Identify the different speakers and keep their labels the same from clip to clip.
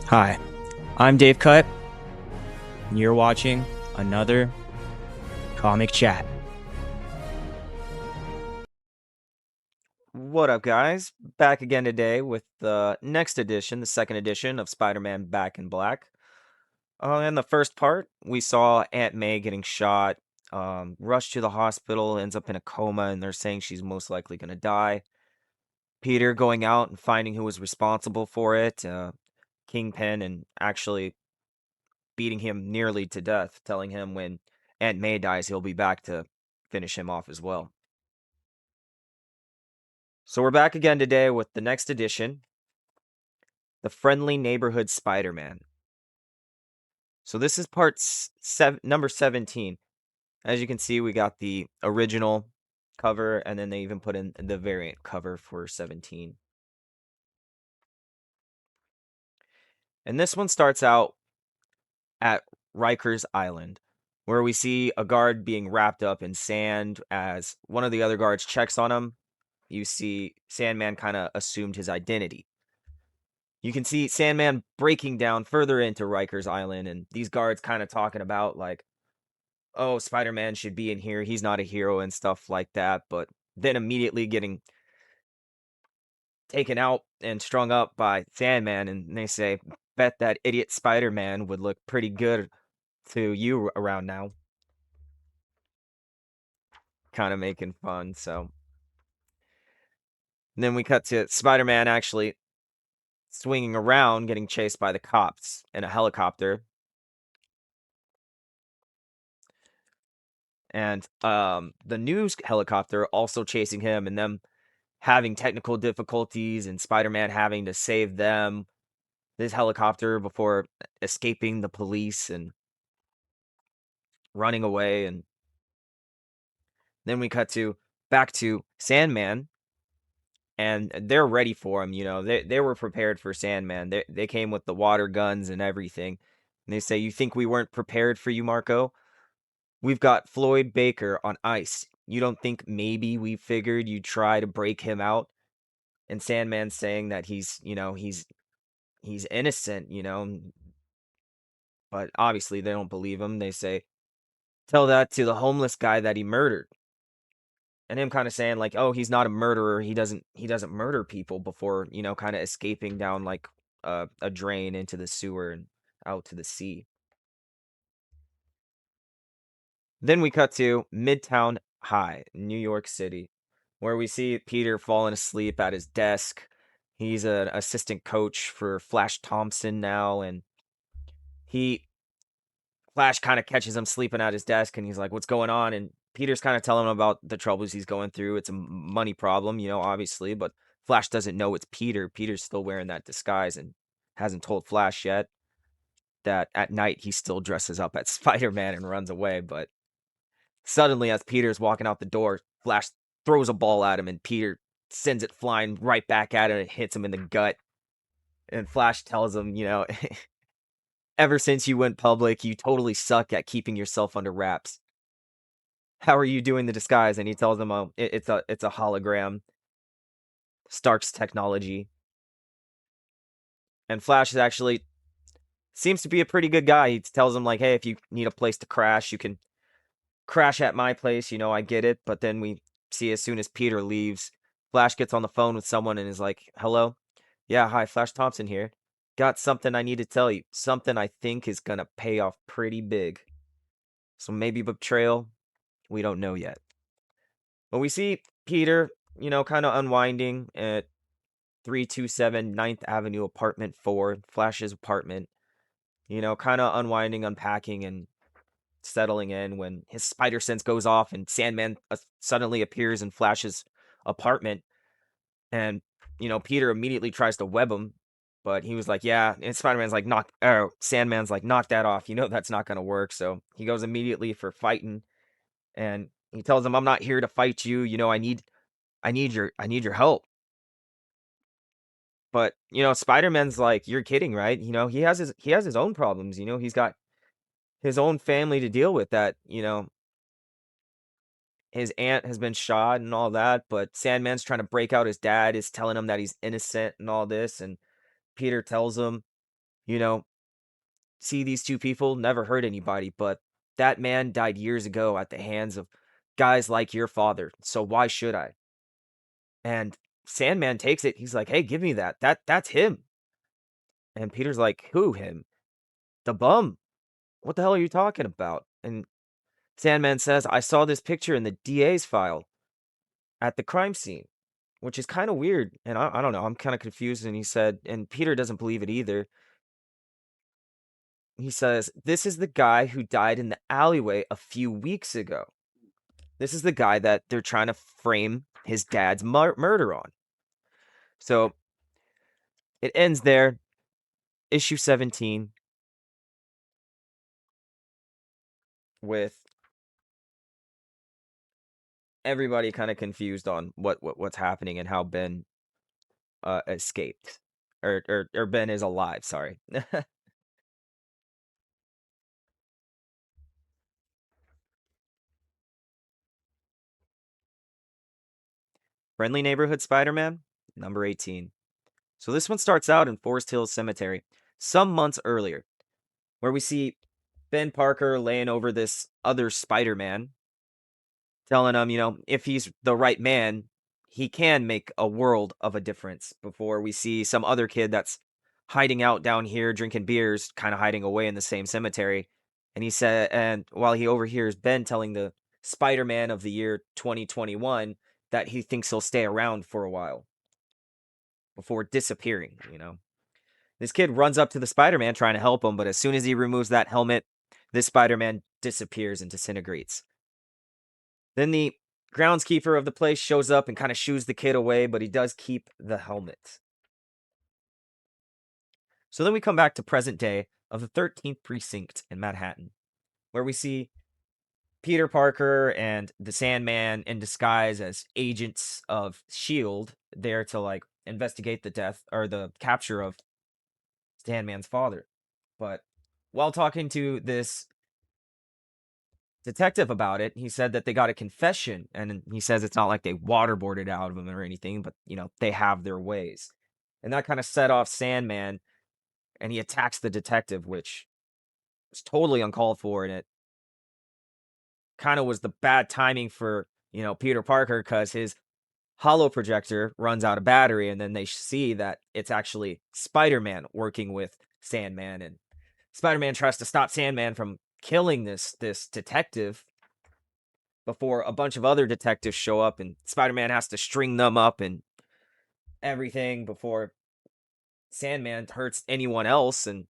Speaker 1: Hi, I'm Dave Cut, and you're watching another Comic Chat. What up, guys? Back again today with the next edition, the second edition of Spider-Man Back in Black. In the first part, we saw Aunt May getting shot, rushed to the hospital, ends up in a coma, and they're saying she's most likely going to die. Peter going out and finding who was responsible for it, Kingpin, and actually beating him nearly to death, telling him when Aunt May dies, he'll be back to finish him off as well. So we're back again today with the next edition, the Friendly Neighborhood Spider-Man. So this is number 17. As you can see, we got the original cover, and then they even put in the variant cover for 17. And this one starts out at Riker's Island, where we see a guard being wrapped up in sand as one of the other guards checks on him. You see Sandman kind of assumed his identity. You can see Sandman breaking down further into Riker's Island, and these guards kind of talking about, like, oh, Spider-Man should be in here. He's not a hero and stuff like that. But then immediately getting taken out and strung up by Sandman, and they say, bet that idiot Spider-Man would look pretty good to you around now. Kind of making fun, so. And then we cut to Spider-Man actually swinging around, getting chased by the cops in a helicopter. And the news helicopter also chasing him, and them having technical difficulties, and Spider-Man having to save them, this helicopter, before escaping the police and running away. And then we cut to back to Sandman, and they're ready for him. They were prepared for Sandman. They came with the water guns and everything. And they say, "You think we weren't prepared for you, Marco? We've got Floyd Baker on ice. You don't think maybe we figured you'd try to break him out?" And Sandman's saying that he's innocent, but obviously they don't believe him. They say, "Tell that to the homeless guy that he murdered." And him kind of saying, like, "Oh, he's not a murderer. He doesn't murder people," before, kind of escaping down like a drain into the sewer and out to the sea. Then we cut to Midtown High, New York City, where we see Peter falling asleep at his desk. He's an assistant coach for Flash Thompson now, and he Flash kind of catches him sleeping at his desk, and he's like, "What's going on?" And Peter's kind of telling him about the troubles he's going through. It's a money problem, obviously, but Flash doesn't know it's Peter. Peter's still wearing that disguise and hasn't told Flash yet that at night he still dresses up as Spider-Man and runs away. But suddenly, as Peter's walking out the door, Flash throws a ball at him, and Peter sends it flying right back at him and hits him in the gut. And Flash tells him, ever since you went public, you totally suck at keeping yourself under wraps. How are you doing the disguise? And he tells him, "Oh, it's a hologram, Stark's technology." And Flash is actually seems to be a pretty good guy. He tells him, like, "Hey, if you need a place to crash, you can crash at my place. I get it." But then we see, as soon as Peter leaves, Flash gets on the phone with someone and is like, "Hello? Yeah, hi, Flash Thompson here. Got something I need to tell you. Something I think is gonna pay off pretty big. So maybe betrayal? We don't know yet." But we see Peter, kind of unwinding at 327 Ninth Avenue, apartment 4, Flash's apartment, kind of unwinding, unpacking, and settling in when his spider sense goes off and Sandman suddenly appears in Flash's apartment. And, Peter immediately tries to web him, but he was like, "Yeah." And Sandman's like, "Knock that off. That's not going to work." So he goes immediately for fighting, and he tells him, "I'm not here to fight you. I need your help." But, Spider-Man's like, "You're kidding, right?" He has his own problems. He's got his own family to deal with, that, his aunt has been shot and all that, but Sandman's trying to break out his dad, is telling him that he's innocent and all this, and Peter tells him, You know, see these two people, never hurt anybody, but that man died years ago at the hands of guys like your father. So why should I? And Sandman takes it. He's like, "Hey, give me that. That's him." And Peter's like, "Who him? The bum. What the hell are you talking about?" And Sandman says, "I saw this picture in the DA's file at the crime scene," which is kind of weird. And I don't know. I'm kind of confused. And he said, and Peter doesn't believe it either. He says, "This is the guy who died in the alleyway a few weeks ago. This is the guy that they're trying to frame his dad's murder on." So it ends there. Issue 17 with everybody kind of confused on what's happening and how Ben escaped. Or Ben is alive, sorry. Friendly Neighborhood Spider-Man, number 18. So this one starts out in Forest Hills Cemetery, some months earlier, where we see Ben Parker laying over this other Spider-Man, telling him, if he's the right man, he can make a world of a difference. Before we see some other kid that's hiding out down here drinking beers, kind of hiding away in the same cemetery. And he said, and while he overhears Ben telling the Spider-Man of the year 2021 that he thinks he'll stay around for a while before disappearing. This kid runs up to the Spider-Man trying to help him, but as soon as he removes that helmet, this Spider-Man disappears and disintegrates. Then the groundskeeper of the place shows up and kind of shoos the kid away, but he does keep the helmet. So then we come back to present day of the 13th precinct in Manhattan, where we see Peter Parker and the Sandman in disguise as agents of S.H.I.E.L.D. there to like investigate the death or the capture of Sandman's father. But while talking to this detective about it, he said that they got a confession, and he says it's not like they waterboarded out of him or anything, but they have their ways. And that kind of set off Sandman, and he attacks the detective, which was totally uncalled for, and it kind of was the bad timing for, Peter Parker, because his hollow projector runs out of battery, and then they see that it's actually Spider-Man working with Sandman, and Spider-Man tries to stop Sandman from killing this detective before a bunch of other detectives show up, and Spider-Man has to string them up and everything before Sandman hurts anyone else. And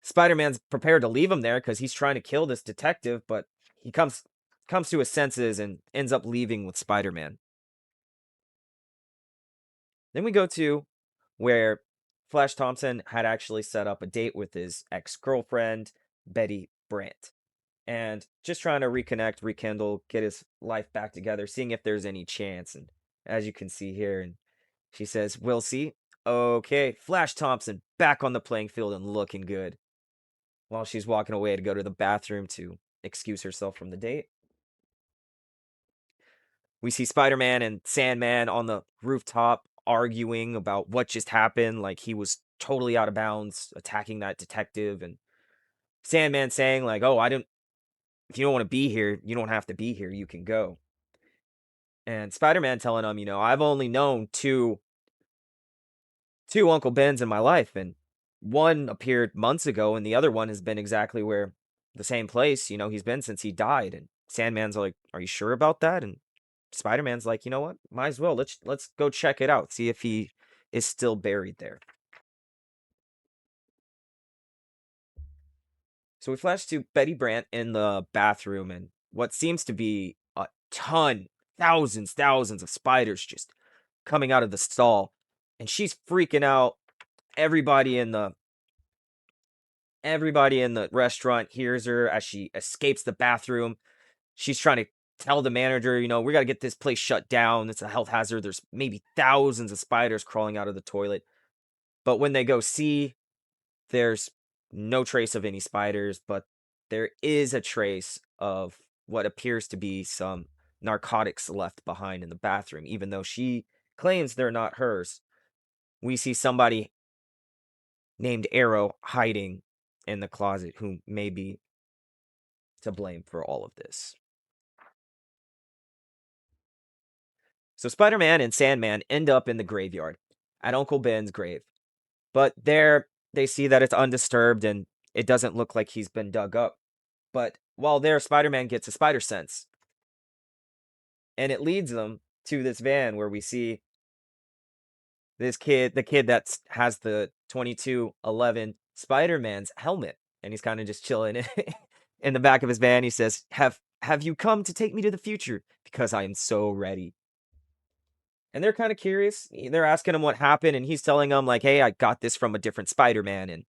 Speaker 1: Spider-Man's prepared to leave him there because he's trying to kill this detective, but he comes to his senses and ends up leaving with Spider-Man. Then we go to where Flash Thompson had actually set up a date with his ex-girlfriend, Betty Brant. And just trying to reconnect, rekindle, get his life back together, seeing if there's any chance. And as you can see here, and she says, "We'll see." Okay, Flash Thompson back on the playing field and looking good. While she's walking away to go to the bathroom to excuse herself from the date, we see Spider-Man and Sandman on the rooftop arguing about what just happened. Like he was totally out of bounds, attacking that detective, and Sandman saying like, "Oh, I didn't. If you don't want to be here, you don't have to be here. You can go." And Spider-Man telling him, "I've only known two Uncle Bens in my life, and one appeared months ago, and the other one has been exactly where the same place, he's been since he died." And Sandman's like, "Are you sure about that?" And Spider-Man's like, "You know what? Might as well. Let's go check it out, see if he is still buried there." So we flash to Betty Brant in the bathroom, and what seems to be a ton, thousands of spiders just coming out of the stall, and she's freaking out. Everybody in the restaurant hears her as she escapes the bathroom. She's trying to tell the manager, "We got to get this place shut down. It's a health hazard. There's maybe thousands of spiders crawling out of the toilet." But when they go see, there's no trace of any spiders, but there is a trace of what appears to be some narcotics left behind in the bathroom, even though she claims they're not hers. We see somebody named Arrow hiding in the closet who may be to blame for all of this. So Spider Man and Sandman end up in the graveyard at Uncle Ben's grave. But there they see that it's undisturbed and it doesn't look like he's been dug up. But while there, Spider Man gets a spider sense. And it leads them to this van where we see this kid, the kid that has the 2211 Spider-Man's helmet, and he's kind of just chilling in the back of his van. He says, "Have you come to take me to the future? Because I am so ready." And they're kind of curious. They're asking him what happened, and he's telling them like, "Hey, I got this from a different Spider-Man, and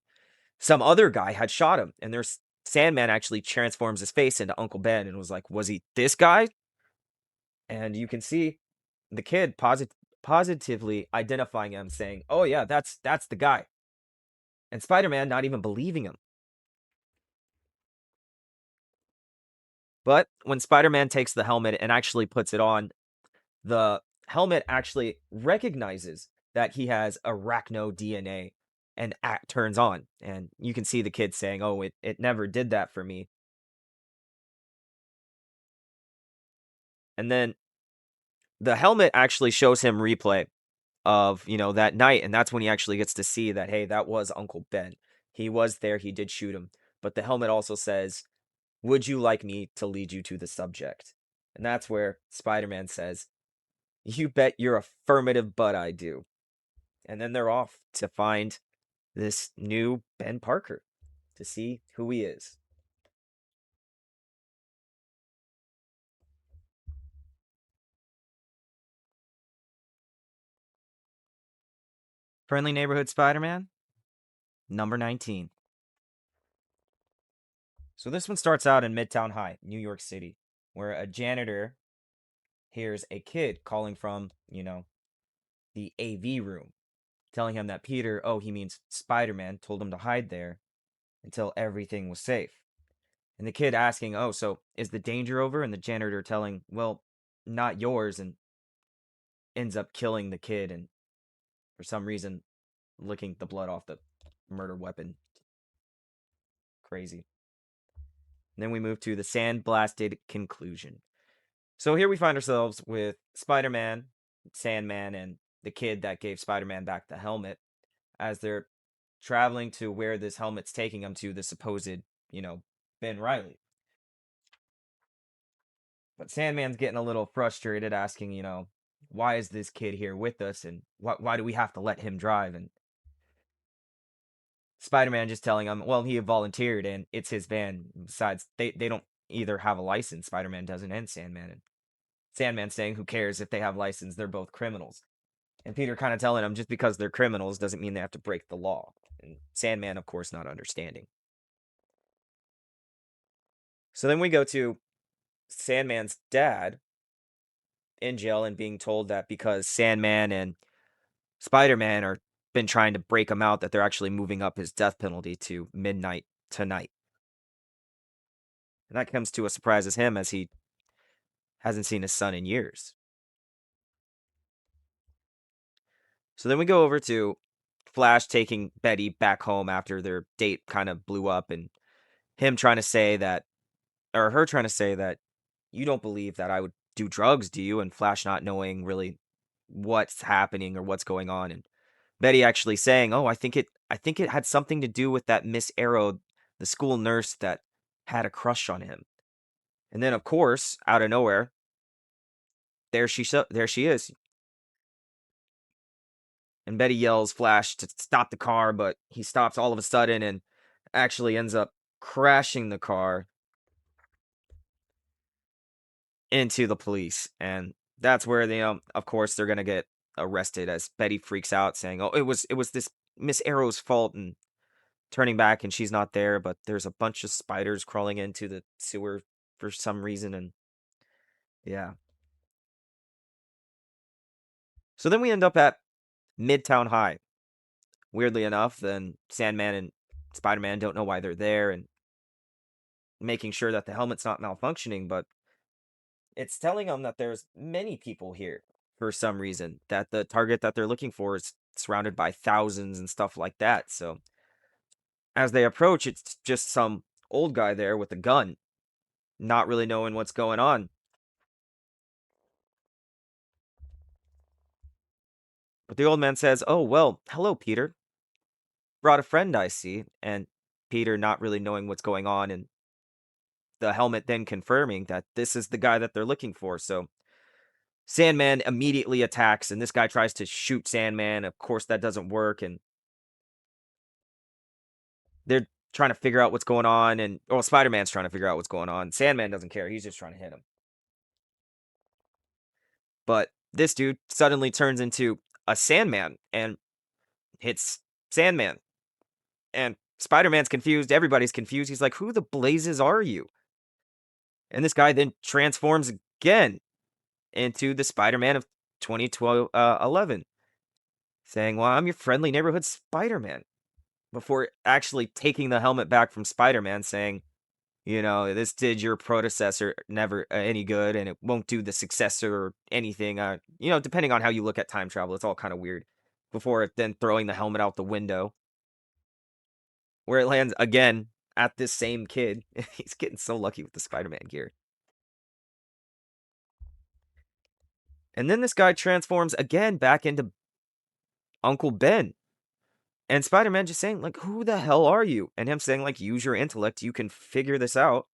Speaker 1: some other guy had shot him." And there's Sandman actually transforms his face into Uncle Ben and was like, "Was he this guy?" And you can see the kid positively identifying him, saying, "Oh yeah, that's the guy." And Spider-Man not even believing him. But when Spider-Man takes the helmet and actually puts it on, the helmet actually recognizes that he has arachno DNA and turns on. And you can see the kid saying, "Oh, it never did that for me." And then the helmet actually shows him replay of, that night, and that's when he actually gets to see that, hey, that was Uncle Ben. He was there, he did shoot him. But the helmet also says, "Would you like me to lead you to the subject?" And that's where Spider-Man says, "You bet your affirmative butt I do." And then they're off to find this new Ben Parker to see who he is. Friendly Neighborhood Spider-Man, number 19. So this one starts out in Midtown High, New York City, where a janitor hears a kid calling from, the AV room, telling him that Peter, oh, he means Spider-Man, told him to hide there until everything was safe. And the kid asking, "Oh, so is the danger over?" And the janitor telling, "Well, not yours," and ends up killing the kid and for some reason licking the blood off the murder weapon. Crazy. And then we move to the Sandblasted conclusion. So here we find ourselves with Spider-Man, Sandman, and the kid that gave Spider-Man back the helmet as they're traveling to where this helmet's taking them to, the supposed, Ben Riley. But Sandman's getting a little frustrated, asking, why is this kid here with us, and why do we have to let him drive? And Spider-Man just telling him, well, he volunteered and it's his van. Besides, they don't either have a license. Spider-Man doesn't, and Sandman. And Sandman saying, who cares if they have license? They're both criminals. And Peter kind of telling him, just because they're criminals doesn't mean they have to break the law. And Sandman, of course, not understanding. So then we go to Sandman's dad in jail and being told that because Sandman and Spider-Man are been trying to break him out, that they're actually moving up his death penalty to midnight tonight. And that comes to a surprise as him, as he hasn't seen his son in years. So then we go over to Flash taking Betty back home after their date kind of blew up, and him trying to say that, or her trying to say that, you don't believe that I would do drugs, do you? And Flash not knowing really what's happening or what's going on, and Betty actually saying, "Oh, I think it had something to do with that Miss Arrow, the school nurse that had a crush on him." And then, of course, out of nowhere, there she is. And Betty yells Flash to stop the car, but he stops all of a sudden and actually ends up crashing the car into the police. And that's where they, of course, they're gonna get arrested as Betty freaks out, saying, "Oh, it was this Miss Arrow's fault," and turning back and she's not there, but there's a bunch of spiders crawling into the sewer for some reason, and yeah. So then we end up at Midtown High. Weirdly enough, then Sandman and Spider-Man don't know why they're there and making sure that the helmet's not malfunctioning, but it's telling them that there's many people here for some reason, that the target that they're looking for is surrounded by thousands and stuff like that. So As they approach, it's just some old guy there with a gun, not really knowing what's going on. But the old man says, "Oh, well, hello, Peter. Brought a friend, I see." And Peter, not really knowing what's going on, and the helmet then confirming that this is the guy that they're looking for. So Sandman immediately attacks, and this guy tries to shoot Sandman. Of course, that doesn't work, and they're trying to figure out what's going on. And well, Spider-Man's trying to figure out what's going on. Sandman doesn't care; he's just trying to hit him. But this dude suddenly turns into a Sandman and hits Sandman. And Spider-Man's confused. Everybody's confused. He's like, "Who the blazes are you?" And this guy then transforms again into the Spider-Man of 2012, 11, saying, "Well, I'm your friendly neighborhood Spider-Man." Before actually taking the helmet back from Spider-Man, saying, "This did your predecessor never any good, and it won't do the successor or anything." Depending on how you look at time travel, it's all kind of weird. Before then throwing the helmet out the window, where it lands again at this same kid. He's getting so lucky with the Spider-Man gear. And then this guy transforms again back into Uncle Ben. And Spider-Man just saying, like, "Who the hell are you?" And him saying, like, "Use your intellect. You can figure this out."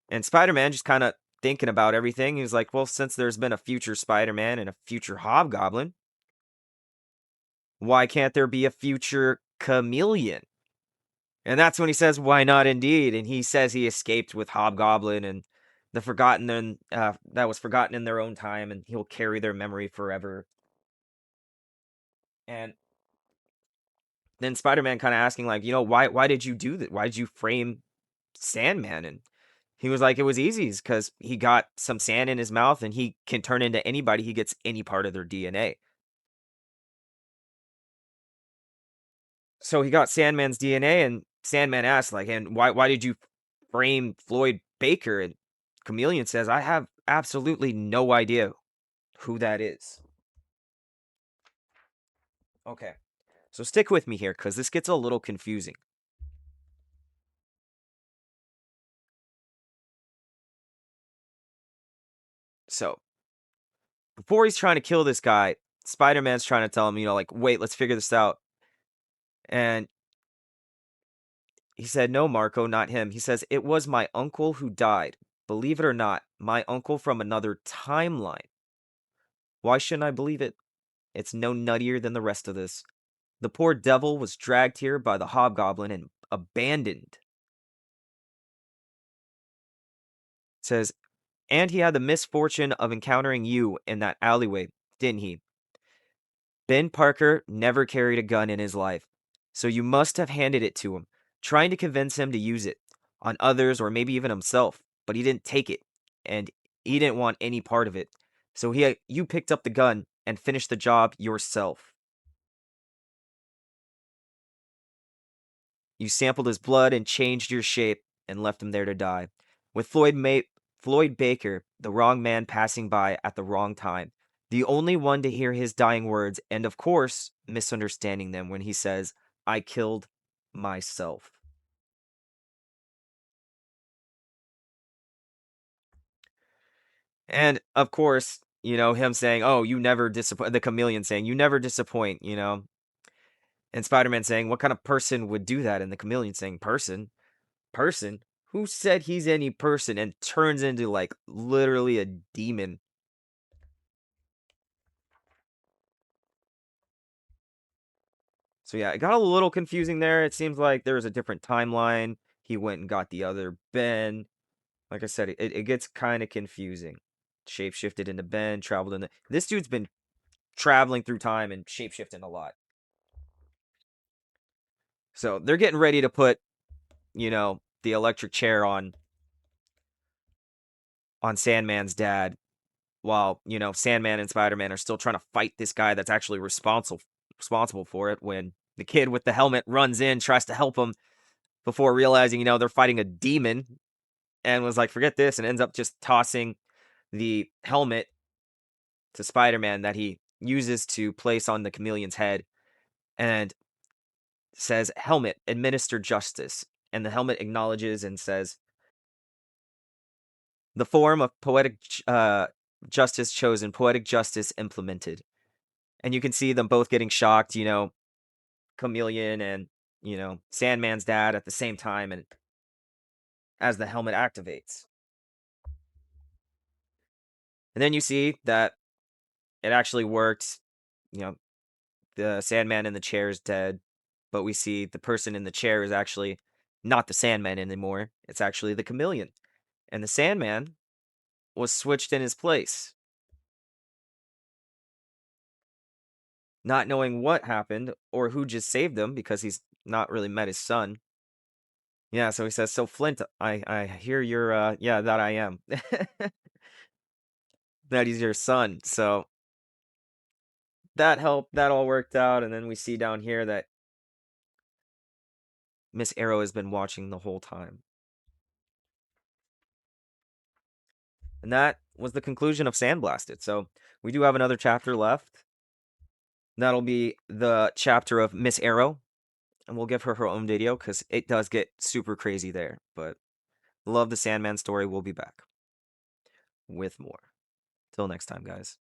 Speaker 1: And Spider-Man just kind of thinking about everything. He's like, "Well, since there's been a future Spider-Man and a future Hobgoblin, why can't there be a future Chameleon?" And that's when he says, "Why not indeed?" And he says he escaped with Hobgoblin and the forgotten and that was forgotten in their own time, and he'll carry their memory forever. And then Spider-Man kind of asking, like, why did you do that? Why did you frame Sandman? And he was like, "It was easy, because he got some sand in his mouth, and he can turn into anybody. He gets any part of their DNA." So he got Sandman's DNA, and Sandman asked, like, "And why did you frame Floyd Baker?" And Chameleon says, "I have absolutely no idea who that is." Okay, so stick with me here, because this gets a little confusing. So before he's trying to kill this guy, Spider-Man's trying to tell him, like, "Wait, let's figure this out." And he said, "No, Marco, not him." He says, "It was my uncle who died. Believe it or not, my uncle from another timeline." Why shouldn't I believe it? It's no nuttier than the rest of this. The poor devil was dragged here by the hobgoblin and abandoned. It says, "And he had the misfortune of encountering you in that alleyway, didn't he? Ben Parker never carried a gun in his life, so you must have handed it to him, trying to convince him to use it on others or maybe even himself, but he didn't take it, and he didn't want any part of it. So you picked up the gun and finished the job yourself. You sampled his blood and changed your shape and left him there to die. With Floyd Baker, the wrong man passing by at the wrong time, the only one to hear his dying words, and of course, misunderstanding them when he says, 'I killed myself.'" And of course, him saying, "Oh, you never disappoint," the Chameleon saying, "You never disappoint. And Spider-Man saying, "What kind of person would do that?" And the Chameleon saying, "Person? Person? Who said he's any person?" And turns into, like, literally a demon. So yeah, it got a little confusing there. It seems like there was a different timeline. He went and got the other Ben. Like I said, it gets kind of confusing. Shapeshifted into Ben, traveled into. This dude's been traveling through time and shapeshifting a lot. So they're getting ready to put, the electric chair on Sandman's dad, while, Sandman and Spider-Man are still trying to fight this guy that's actually responsible for it, when the kid with the helmet runs in, tries to help him before realizing, they're fighting a demon, and was like, "Forget this," and ends up just tossing the helmet to Spider-Man that he uses to place on the Chameleon's head. And says, "Helmet, administer justice." And the helmet acknowledges and says, "The form of poetic justice chosen, poetic justice implemented." And you can see them both getting shocked, Chameleon and, Sandman's dad at the same time, and as the helmet activates. And then you see that it actually worked. You know, the Sandman in the chair is dead, but we see the person in the chair is actually not the Sandman anymore. It's actually the Chameleon. And the Sandman was switched in his place. Not knowing what happened or who just saved him because he's not really met his son. Yeah, so he says, "So Flint, I hear you're yeah, that I am." That he's your son. So that helped, that all worked out, and then we see down here that Miss Arrow has been watching the whole time. And that was the conclusion of Sandblasted. So we do have another chapter left. That'll be the chapter of Miss Arrow, and we'll give her her own video because it does get super crazy there. But love the Sandman story. We'll be back with more. Till next time, guys.